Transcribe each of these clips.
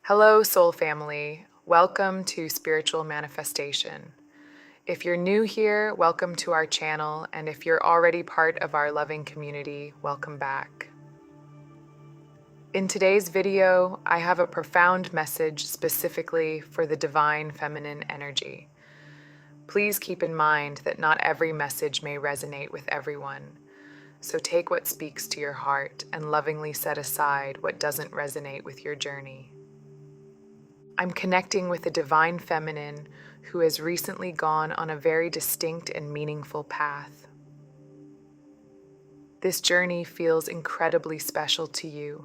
Hello, soul family. Welcome to Spiritual Manifestation. If you're new here, welcome to our channel, and if you're already part of our loving community, welcome back. In today's video, I have a profound message specifically for the divine feminine energy. Please keep in mind that not every message may resonate with everyone, so take what speaks to your heart and lovingly set aside what doesn't resonate with your journey. I'm connecting with a divine feminine who has recently gone on a very distinct and meaningful path. This journey feels incredibly special to you,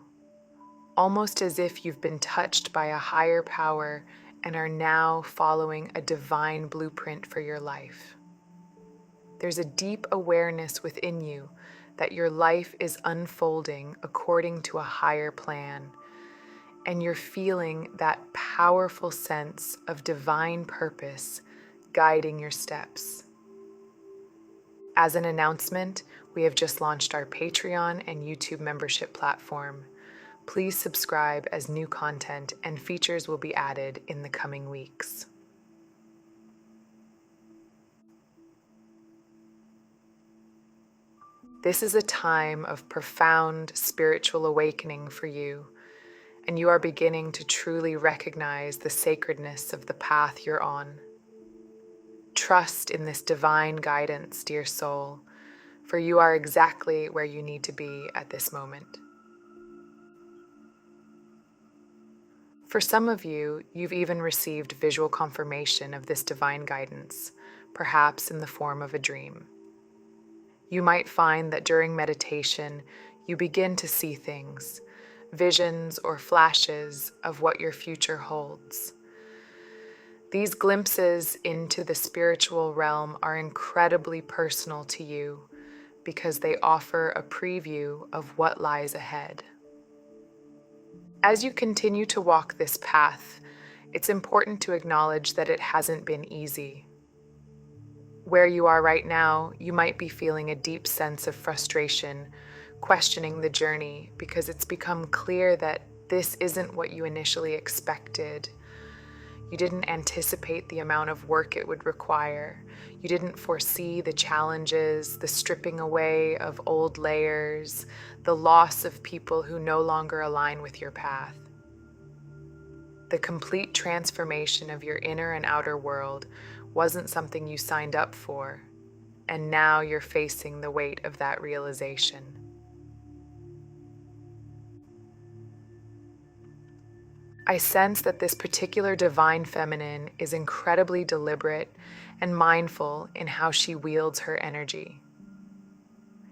almost as if you've been touched by a higher power and are now following a divine blueprint for your life. There's a deep awareness within you that your life is unfolding according to a higher plan, and you're feeling that powerful sense of divine purpose guiding your steps. As an announcement, we have just launched our Patreon and YouTube membership platform. Please subscribe as new content and features will be added in the coming weeks. This is a time of profound spiritual awakening for you, and you are beginning to truly recognize the sacredness of the path you're on. Trust in this divine guidance, dear soul, for you are exactly where you need to be at this moment. For some of you, you've even received visual confirmation of this divine guidance, perhaps in the form of a dream. You might find that during meditation, you begin to see things, visions or flashes of what your future holds. These glimpses into the spiritual realm are incredibly personal to you because they offer a preview of what lies ahead. As you continue to walk this path, it's important to acknowledge that it hasn't been easy. Where you are right now, you might be feeling a deep sense of frustration, questioning the journey because it's become clear that this isn't what you initially expected. You didn't anticipate the amount of work it would require. You didn't foresee the challenges, the stripping away of old layers, the loss of people who no longer align with your path. The complete transformation of your inner and outer world wasn't something you signed up for, and now you're facing the weight of that realization. I sense that this particular divine feminine is incredibly deliberate and mindful in how she wields her energy.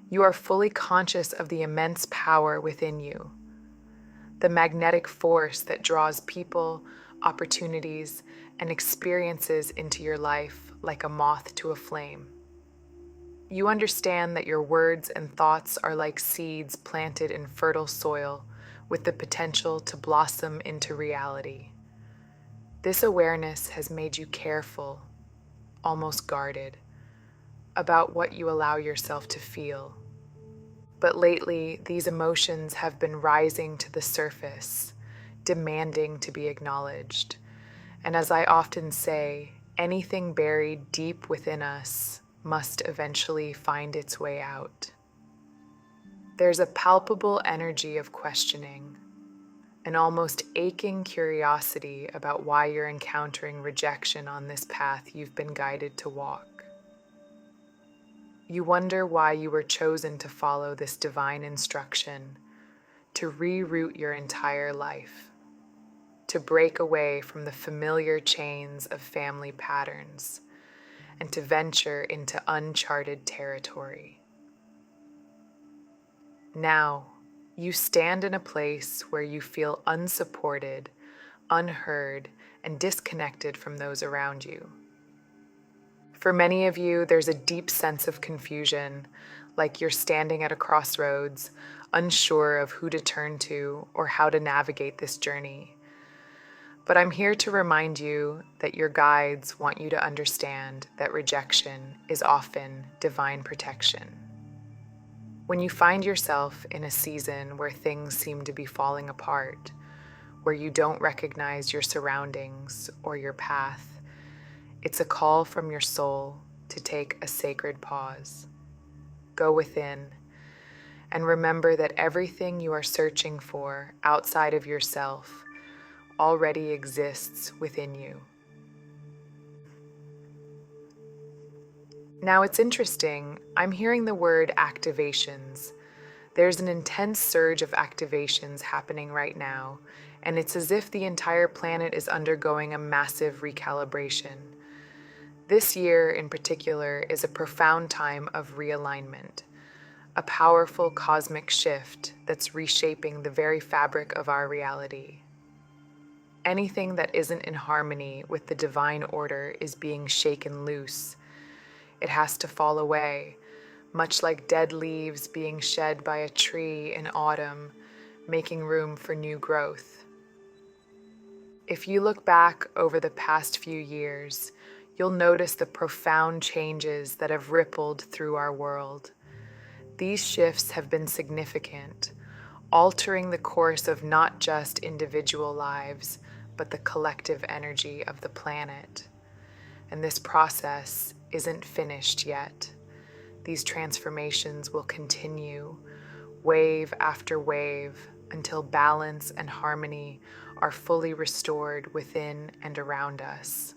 You are fully conscious of the immense power within you, the magnetic force that draws people, opportunities, and experiences into your life like a moth to a flame. You understand that your words and thoughts are like seeds planted in fertile soil with the potential to blossom into reality. This awareness has made you careful, almost guarded, about what you allow yourself to feel. But lately, these emotions have been rising to the surface, demanding to be acknowledged. And as I often say, anything buried deep within us must eventually find its way out. There's a palpable energy of questioning, an almost aching curiosity about why you're encountering rejection on this path you've been guided to walk. You wonder why you were chosen to follow this divine instruction, to reroute your entire life, to break away from the familiar chains of family patterns, and to venture into uncharted territory. Now, you stand in a place where you feel unsupported, unheard, and disconnected from those around you. For many of you, there's a deep sense of confusion, like you're standing at a crossroads, unsure of who to turn to or how to navigate this journey. But I'm here to remind you that your guides want you to understand that rejection is often divine protection. When you find yourself in a season where things seem to be falling apart, where you don't recognize your surroundings or your path. It's a call from your soul to take a sacred pause. Go within and remember that everything you are searching for outside of yourself already exists within you. Now it's interesting, I'm hearing the word activations. There's an intense surge of activations happening right now, and it's as if the entire planet is undergoing a massive recalibration. This year in particular is a profound time of realignment, a powerful cosmic shift that's reshaping the very fabric of our reality. Anything that isn't in harmony with the divine order is being shaken loose. It has to fall away, much like dead leaves being shed by a tree in autumn, making room for new growth. If you look back over the past few years, you'll notice the profound changes that have rippled through our world. These shifts have been significant, altering the course of not just individual lives, but the collective energy of the planet. And this process isn't finished yet. These transformations will continue, wave after wave, until balance and harmony are fully restored within and around us.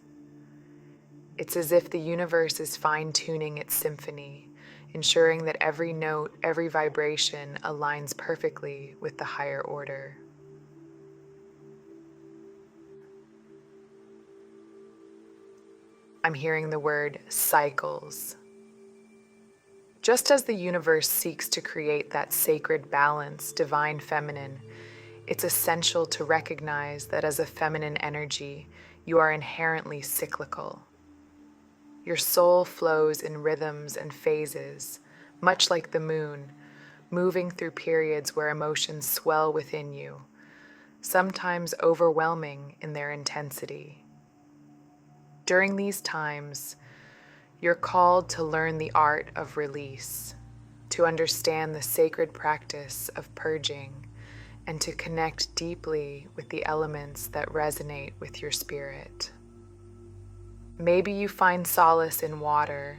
It's as if the universe is fine-tuning its symphony, ensuring that every note, every vibration aligns perfectly with the higher order. I'm hearing the word cycles. Just as the universe seeks to create that sacred balance, divine feminine, it's essential to recognize that as a feminine energy, you are inherently cyclical. Your soul flows in rhythms and phases, much like the moon, moving through periods where emotions swell within you, sometimes overwhelming in their intensity. During these times, you're called to learn the art of release, to understand the sacred practice of purging, and to connect deeply with the elements that resonate with your spirit. Maybe you find solace in water.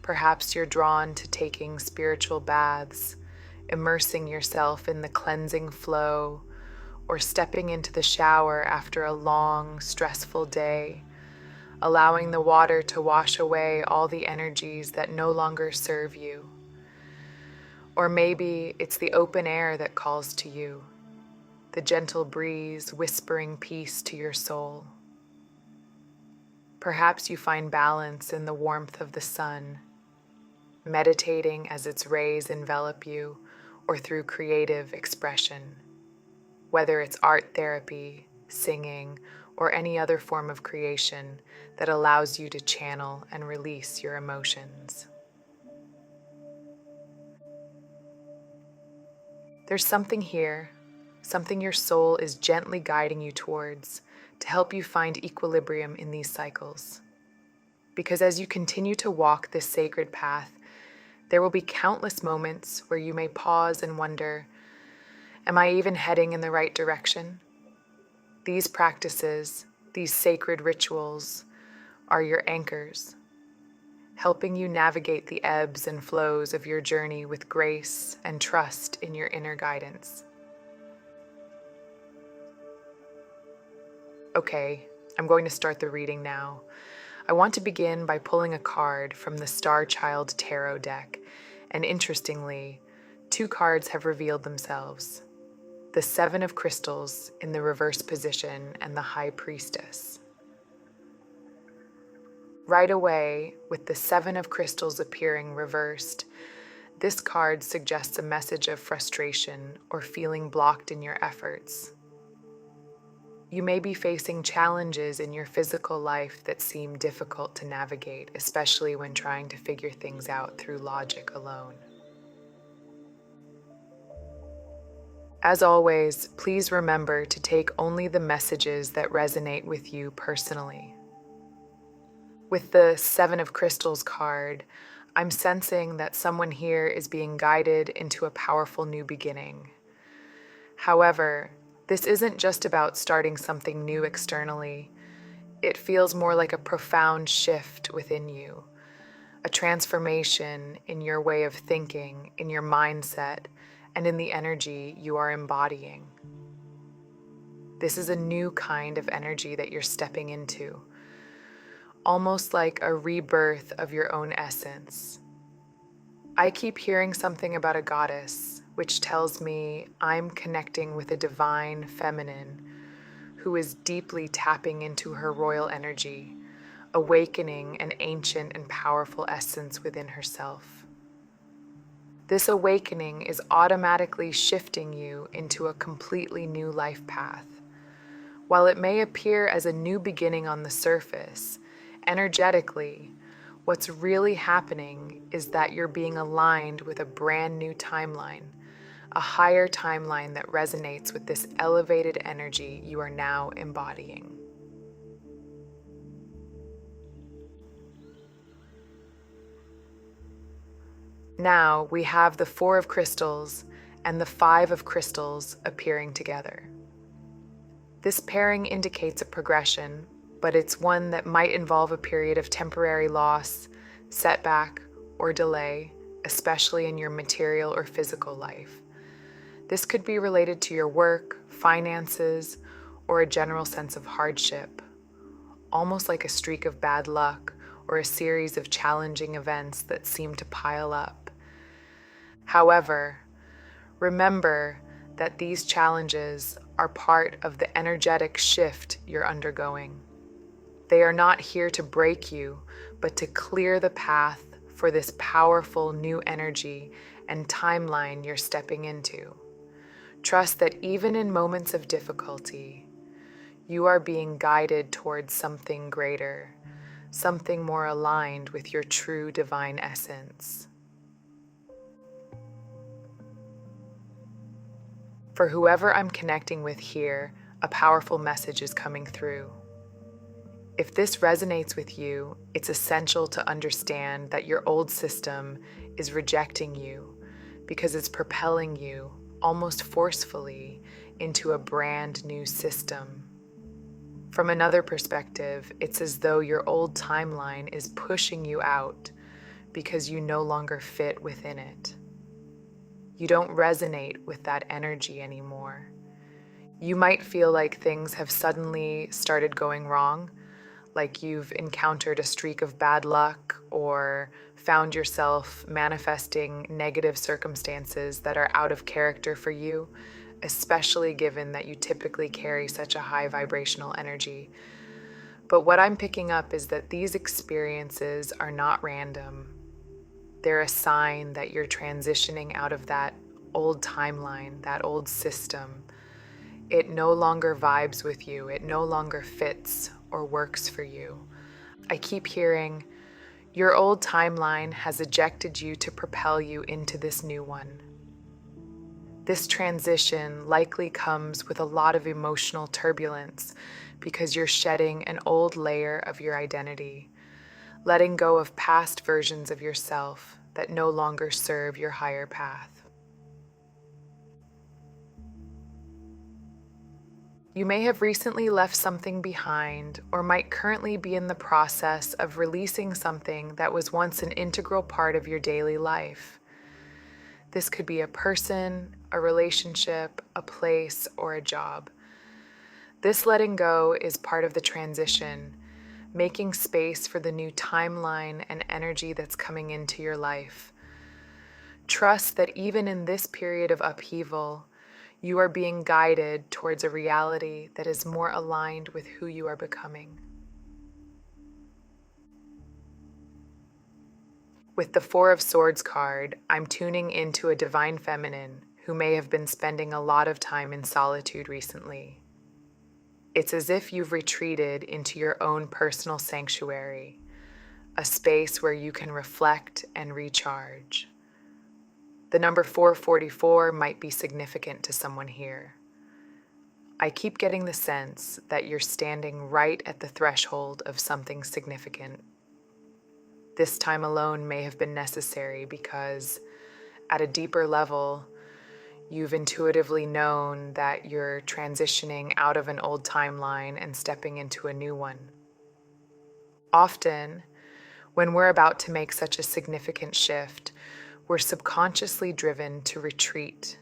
Perhaps you're drawn to taking spiritual baths, immersing yourself in the cleansing flow, or stepping into the shower after a long, stressful day, allowing the water to wash away all the energies that no longer serve you. Or maybe it's the open air that calls to you, the gentle breeze whispering peace to your soul. Perhaps you find balance in the warmth of the sun, meditating as its rays envelop you, or through creative expression, whether it's art therapy, singing, or any other form of creation that allows you to channel and release your emotions. There's something here, something your soul is gently guiding you towards to help you find equilibrium in these cycles. Because as you continue to walk this sacred path, there will be countless moments where you may pause and wonder, am I even heading in the right direction? These practices, these sacred rituals, are your anchors, helping you navigate the ebbs and flows of your journey with grace and trust in your inner guidance. Okay, I'm going to start the reading now. I want to begin by pulling a card from the Star Child Tarot deck, and interestingly, 2 cards have revealed themselves: the 7 of Crystals in the reverse position and the High Priestess. Right away, with the 7 of Crystals appearing reversed, this card suggests a message of frustration or feeling blocked in your efforts. You may be facing challenges in your physical life that seem difficult to navigate, especially when trying to figure things out through logic alone. As always, please remember to take only the messages that resonate with you personally. With the 7 of Crystals card, I'm sensing that someone here is being guided into a powerful new beginning. However, This isn't just about starting something new externally. It feels more like a profound shift within you, a transformation in your way of thinking, in your mindset, and in the energy you are embodying. This is a new kind of energy that you're stepping into, almost like a rebirth of your own essence. I keep hearing something about a goddess, which tells me I'm connecting with a divine feminine who is deeply tapping into her royal energy, awakening an ancient and powerful essence within herself. This awakening is automatically shifting you into a completely new life path. While it may appear as a new beginning on the surface, energetically, what's really happening is that you're being aligned with a brand new timeline, a higher timeline that resonates with this elevated energy you are now embodying. Now we have the Four of Crystals and the Five of Crystals appearing together. This pairing indicates a progression, but it's one that might involve a period of temporary loss, setback, or delay, especially in your material or physical life. This could be related to your work, finances, or a general sense of hardship, almost like a streak of bad luck or a series of challenging events that seem to pile up. However, remember that these challenges are part of the energetic shift you're undergoing. They are not here to break you, but to clear the path for this powerful new energy and timeline you're stepping into. Trust that even in moments of difficulty, you are being guided towards something greater, something more aligned with your true divine essence. For whoever I'm connecting with here, a powerful message is coming through. If this resonates with you, it's essential to understand that your old system is rejecting you because it's propelling you, almost forcefully, into a brand new system. From another perspective, it's as though your old timeline is pushing you out because you no longer fit within it. You don't resonate with that energy anymore. You might feel like things have suddenly started going wrong, like you've encountered a streak of bad luck or found yourself manifesting negative circumstances that are out of character for you, especially given that you typically carry such a high vibrational energy. But what I'm picking up is that these experiences are not random. They're a sign that you're transitioning out of that old timeline, that old system. It no longer vibes with you. It no longer fits or works for you. I keep hearing, your old timeline has ejected you to propel you into this new one. This transition likely comes with a lot of emotional turbulence because you're shedding an old layer of your identity, letting go of past versions of yourself that no longer serve your higher path. You may have recently left something behind or might currently be in the process of releasing something that was once an integral part of your daily life. This could be a person, a relationship, a place, or a job. This letting go is part of the transition, making space for the new timeline and energy that's coming into your life. Trust that even in this period of upheaval, you are being guided towards a reality that is more aligned with who you are becoming. With the Four of Swords card, I'm tuning into a divine feminine who may have been spending a lot of time in solitude recently. It's as if you've retreated into your own personal sanctuary, a space where you can reflect and recharge. The number 444 might be significant to someone here. I keep getting the sense that you're standing right at the threshold of something significant. This time alone may have been necessary because, at a deeper level, You've intuitively known that you're transitioning out of an old timeline and stepping into a new one. Often, when we're about to make such a significant shift, we're subconsciously driven to retreat,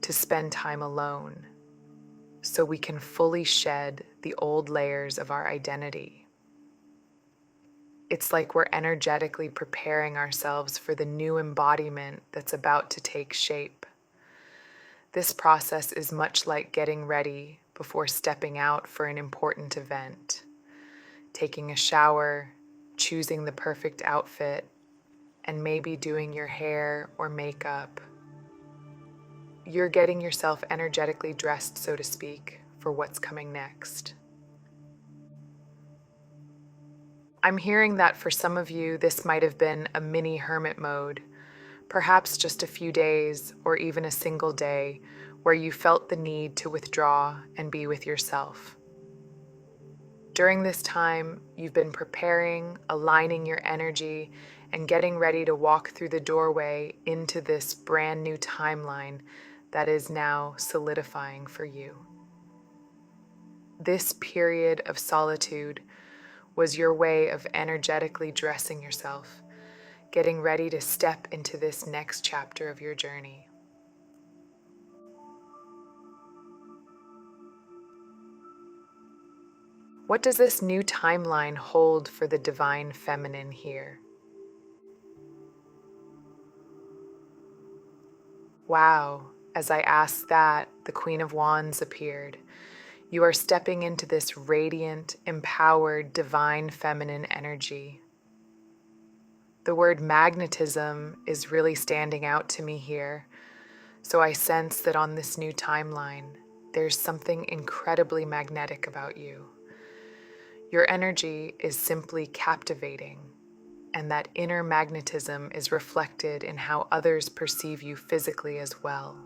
to spend time alone, so we can fully shed the old layers of our identity. It's like we're energetically preparing ourselves for the new embodiment that's about to take shape. This process is much like getting ready before stepping out for an important event, taking a shower, choosing the perfect outfit, and maybe doing your hair or makeup. You're getting yourself energetically dressed, so to speak, for what's coming next. I'm hearing that for some of you, this might have been a mini hermit mode, perhaps just a few days or even a single day where you felt the need to withdraw and be with yourself. During this time, you've been preparing, aligning your energy, and getting ready to walk through the doorway into this brand new timeline that is now solidifying for you. This period of solitude was your way of energetically dressing yourself, getting ready to step into this next chapter of your journey. What does this new timeline hold for the divine feminine here? Wow, as I asked that, the Queen of Wands appeared. You are stepping into this radiant, empowered, divine feminine energy. The word magnetism is really standing out to me here, so I sense that on this new timeline, there's something incredibly magnetic about you. Your energy is simply captivating, and that inner magnetism is reflected in how others perceive you physically as well.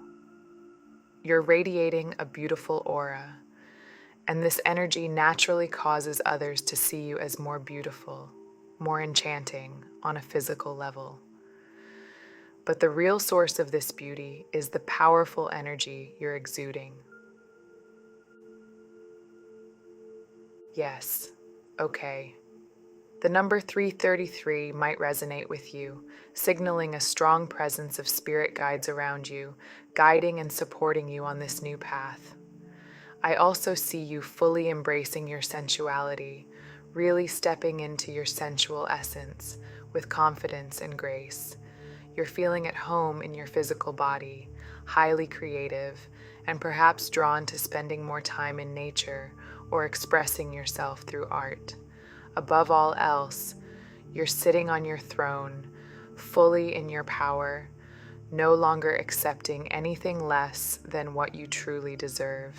You're radiating a beautiful aura, and this energy naturally causes others to see you as more beautiful, more enchanting on a physical level. But the real source of this beauty is the powerful energy you're exuding. Yes, okay. The number 333 might resonate with you, signaling a strong presence of spirit guides around you, guiding and supporting you on this new path. I also see you fully embracing your sensuality, really stepping into your sensual essence with confidence and grace. You're feeling at home in your physical body, highly creative, and perhaps drawn to spending more time in nature or expressing yourself through art. Above all else, you're sitting on your throne, fully in your power, no longer accepting anything less than what you truly deserve.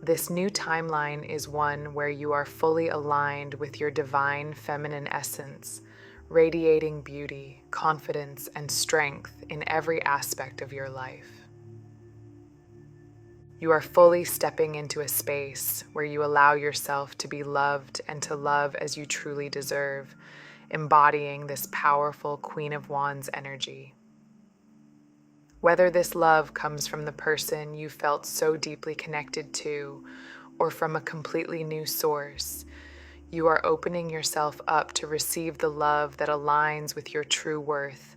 This new timeline is one where you are fully aligned with your divine feminine essence, radiating beauty, confidence, and strength in every aspect of your life. You are fully stepping into a space where you allow yourself to be loved and to love as you truly deserve, embodying this powerful Queen of Wands energy. Whether this love comes from the person you felt so deeply connected to or from a completely new source, you are opening yourself up to receive the love that aligns with your true worth,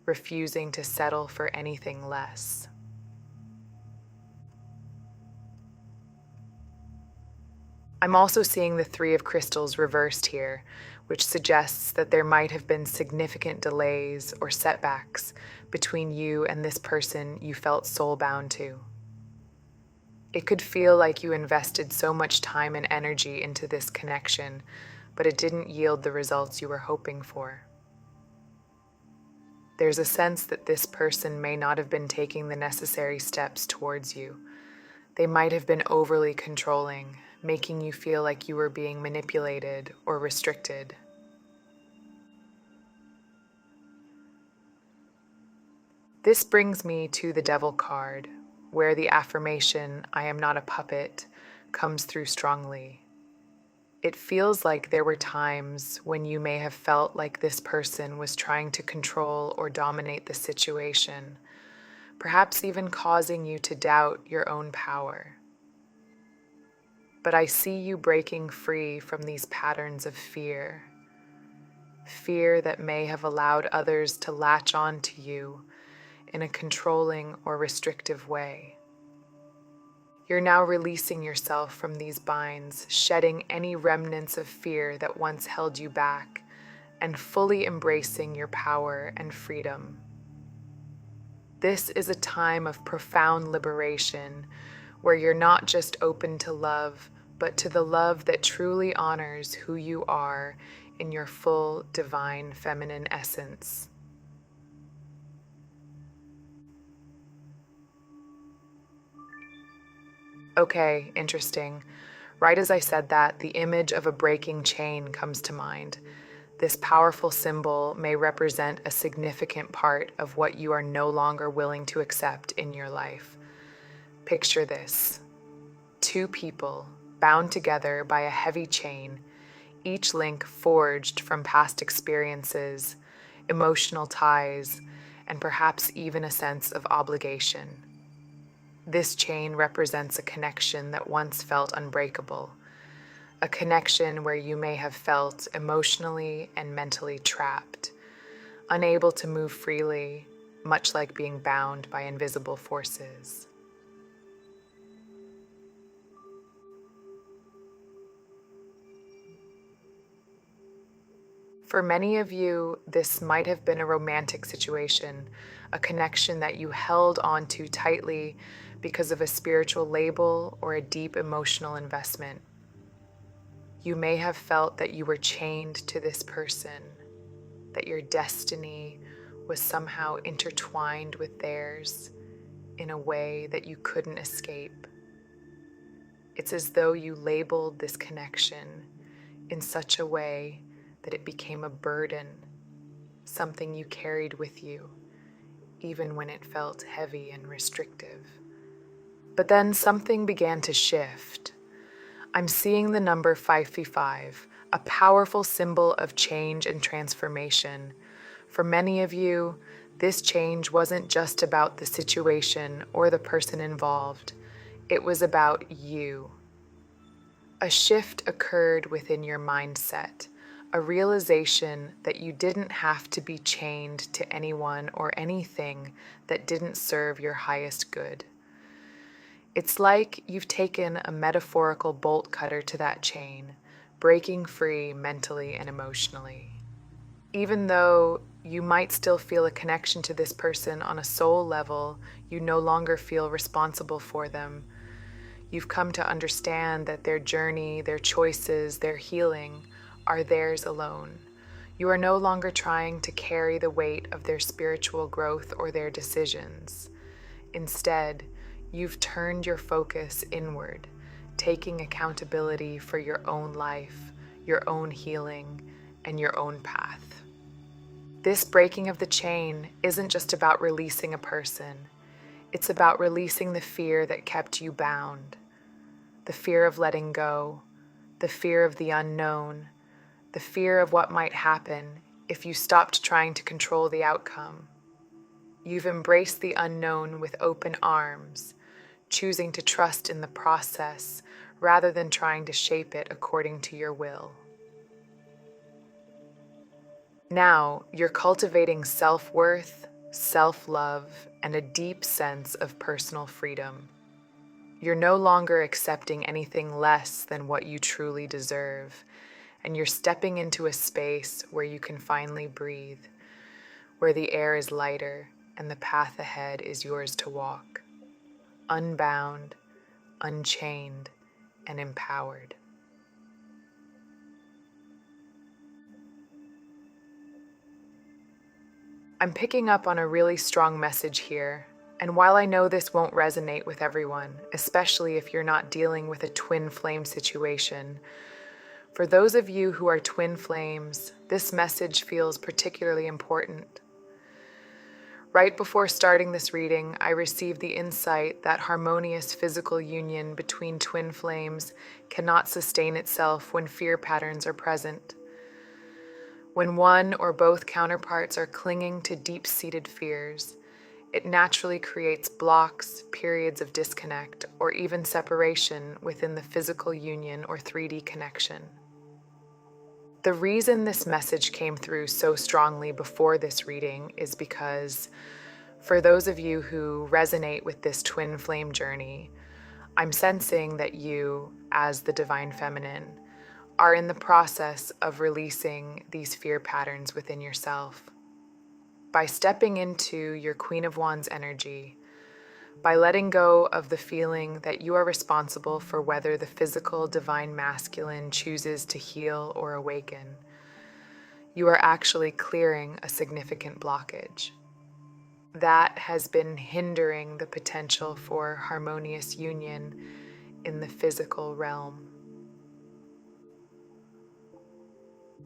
refusing to settle for anything less. I'm also seeing the Three of Crystals reversed here, which suggests that there might have been significant delays or setbacks between you and this person you felt soul-bound to. It could feel like you invested so much time and energy into this connection, but it didn't yield the results you were hoping for. There's a sense that this person may not have been taking the necessary steps towards you. They might have been overly controlling, making you feel like you were being manipulated or restricted. This brings me to the Devil card, where the affirmation, "I am not a puppet," comes through strongly. It feels like there were times when you may have felt like this person was trying to control or dominate the situation, perhaps even causing you to doubt your own power. But I see you breaking free from these patterns of fear, fear that may have allowed others to latch on to you in a controlling or restrictive way. You're now releasing yourself from these binds, shedding any remnants of fear that once held you back, and fully embracing your power and freedom. This is a time of profound liberation, where you're not just open to love, but to the love that truly honors who you are in your full divine feminine essence. Okay, interesting. Right as I said that, the image of a breaking chain comes to mind. This powerful symbol may represent a significant part of what you are no longer willing to accept in your life. Picture this: two people bound together by a heavy chain, each link forged from past experiences, emotional ties, and perhaps even a sense of obligation. This chain represents a connection that once felt unbreakable, a connection where you may have felt emotionally and mentally trapped, unable to move freely, much like being bound by invisible forces. For many of you, this might have been a romantic situation, a connection that you held onto tightly because of a spiritual label or a deep emotional investment. You may have felt that you were chained to this person, that your destiny was somehow intertwined with theirs in a way that you couldn't escape. It's as though you labeled this connection in such a way that it became a burden, something you carried with you, even when it felt heavy and restrictive. But then something began to shift. I'm seeing the number 555, a powerful symbol of change and transformation. For many of you, this change wasn't just about the situation or the person involved. It was about you. A shift occurred within your mindset, a realization that you didn't have to be chained to anyone or anything that didn't serve your highest good. It's like you've taken a metaphorical bolt cutter to that chain, breaking free mentally and emotionally. Even though you might still feel a connection to this person on a soul level, you no longer feel responsible for them. You've come to understand that their journey, their choices, their healing are theirs alone. You are no longer trying to carry the weight of their spiritual growth or their decisions. Instead, you've turned your focus inward, taking accountability for your own life, your own healing, and your own path. This breaking of the chain isn't just about releasing a person. It's about releasing the fear that kept you bound, the fear of letting go, the fear of the unknown, the fear of what might happen if you stopped trying to control the outcome. You've embraced the unknown with open arms, choosing to trust in the process rather than trying to shape it according to your will. Now, you're cultivating self-worth, self-love, and a deep sense of personal freedom. You're no longer accepting anything less than what you truly deserve, and you're stepping into a space where you can finally breathe, where the air is lighter and the path ahead is yours to walk, unbound, unchained, and empowered. I'm picking up on a really strong message here, and while I know this won't resonate with everyone, especially if you're not dealing with a twin flame situation, for those of you who are twin flames, this message feels particularly important. Right before starting this reading, I received the insight that harmonious physical union between twin flames cannot sustain itself when fear patterns are present. When one or both counterparts are clinging to deep-seated fears, It naturally creates blocks, periods of disconnect, or even separation within the physical union or 3D connection. The reason this message came through so strongly before this reading is because, for those of you who resonate with this twin flame journey, I'm sensing that you, as the divine feminine, are in the process of releasing these fear patterns within yourself. By stepping into your Queen of Wands energy, by letting go of the feeling that you are responsible for whether the physical divine masculine chooses to heal or awaken, you are actually clearing a significant blockage that has been hindering the potential for harmonious union in the physical realm.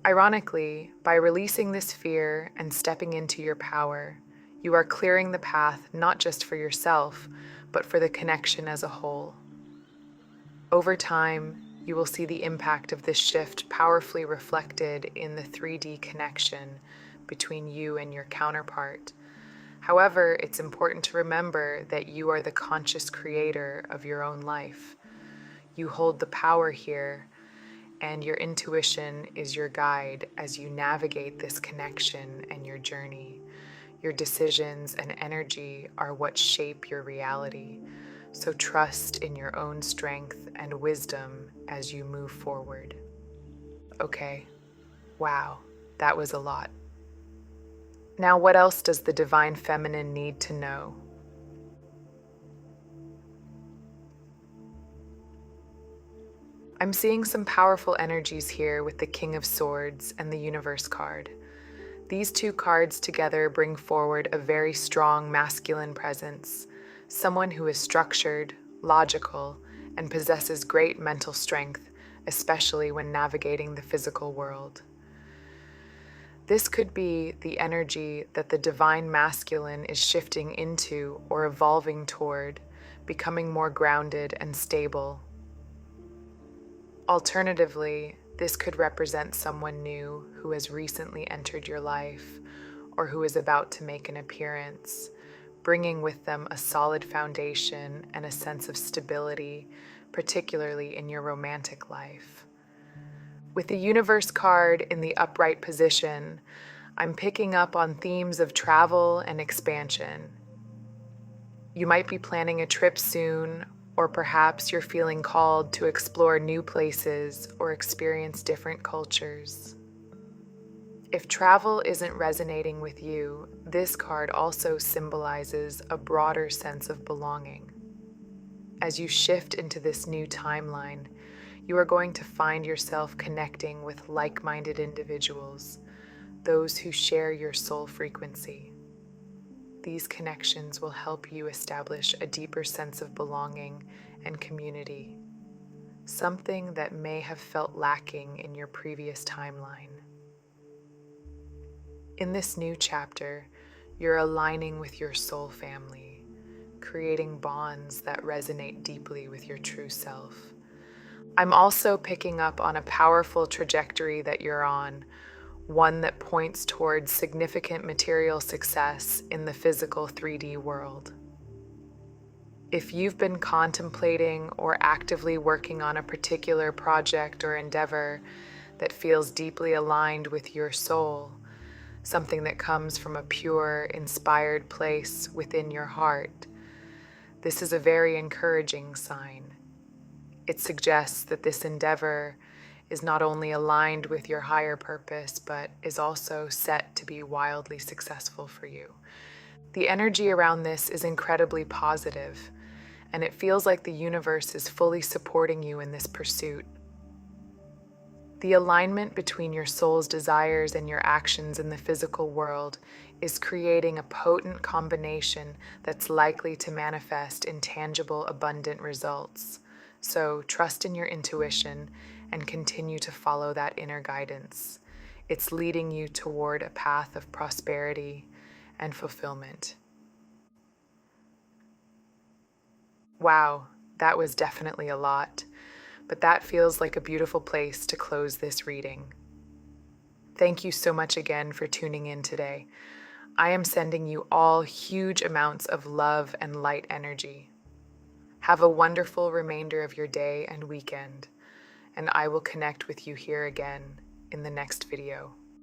Ironically, by releasing this fear and stepping into your power, you are clearing the path not just for yourself, but for the connection as a whole. Over time, you will see the impact of this shift powerfully reflected in the 3D connection between you and your counterpart. However, it's important to remember that you are the conscious creator of your own life. You hold the power here, and your intuition is your guide as you navigate this connection and your journey. Your decisions and energy are what shape your reality. So trust in your own strength and wisdom as you move forward. Okay, wow, that was a lot. Now, what else does the divine feminine need to know? I'm seeing some powerful energies here with the King of Swords and the Universe card. These two cards together bring forward a very strong masculine presence, someone who is structured, logical, and possesses great mental strength, especially when navigating the physical world. This could be the energy that the divine masculine is shifting into or evolving toward, becoming more grounded and stable. Alternatively, this could represent someone new who has recently entered your life or who is about to make an appearance, bringing with them a solid foundation and a sense of stability, particularly in your romantic life. With the Universe card in the upright position, I'm picking up on themes of travel and expansion. You might be planning a trip soon, or perhaps you're feeling called to explore new places or experience different cultures. If travel isn't resonating with you, this card also symbolizes a broader sense of belonging. As you shift into this new timeline, you are going to find yourself connecting with like-minded individuals, those who share your soul frequency. These connections will help you establish a deeper sense of belonging and community, something that may have felt lacking in your previous timeline. In this new chapter, you're aligning with your soul family, creating bonds that resonate deeply with your true self. I'm also picking up on a powerful trajectory that you're on, one that points towards significant material success in the physical 3D world. If you've been contemplating or actively working on a particular project or endeavor that feels deeply aligned with your soul, something that comes from a pure, inspired place within your heart, this is a very encouraging sign. It suggests that this endeavor is not only aligned with your higher purpose, but is also set to be wildly successful for you. The energy around this is incredibly positive, and it feels like the universe is fully supporting you in this pursuit. The alignment between your soul's desires and your actions in the physical world is creating a potent combination that's likely to manifest in tangible, abundant results. So trust in your intuition and continue to follow that inner guidance. It's leading you toward a path of prosperity and fulfillment. Wow, that was definitely a lot, but that feels like a beautiful place to close this reading. Thank you so much again for tuning in today. I am sending you all huge amounts of love and light energy. Have a wonderful remainder of your day and weekend, and I will connect with you here again in the next video.